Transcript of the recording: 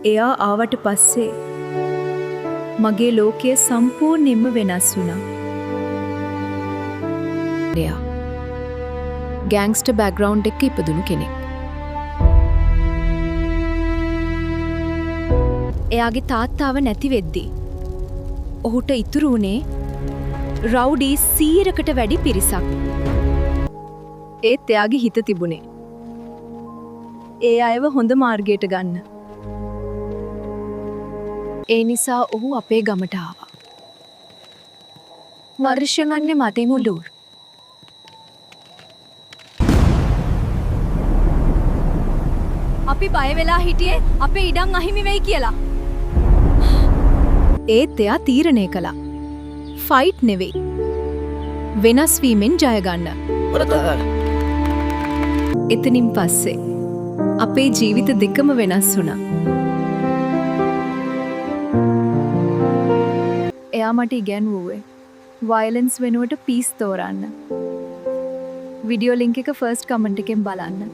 එයා ආවට පස්සේ මගේ ලෝකය සම්පූර්ණයෙන්ම වෙනස් වුණා. එයා ගෑන්ග්ස්ටර් බෑග්ග්‍රවුන්ඩ් එකක ඉපදුණු කෙනෙක්. එයාගේ තාත්තාව නැති වෙද්දී ඔහුට ඉතුරු වුණේ රවුඩී 100කට වැඩි පිරිසක්. ඒත් එයාගේ හිත තිබුණේ ඒ අයව හොඳ මාර්ගයට ගන්න. ඒ නිසා ඔහු අපේ ගමට ආවා. වර්ෂගන්නේ මතේ මුඩුර්. අපි බය වෙලා හිටියේ අපේ ඉඩම් අහිමි වෙයි කියලා. ඒත් එයා තීරණය කළා. ෆයිට් නෙවෙයි. වෙනස් වීමෙන් ජය ගන්න. එතනින් පස්සේ අපේ ජීවිත දෙකම වෙනස් වුණා. එයා මට ඉගැන්වුවේ වයලන්ස් වෙනුවට පීස් තෝරන්න. විඩියෝ ලින්ක් එක ෆර්ස්ට් කමෙන්ට් එකෙන් බලන්න.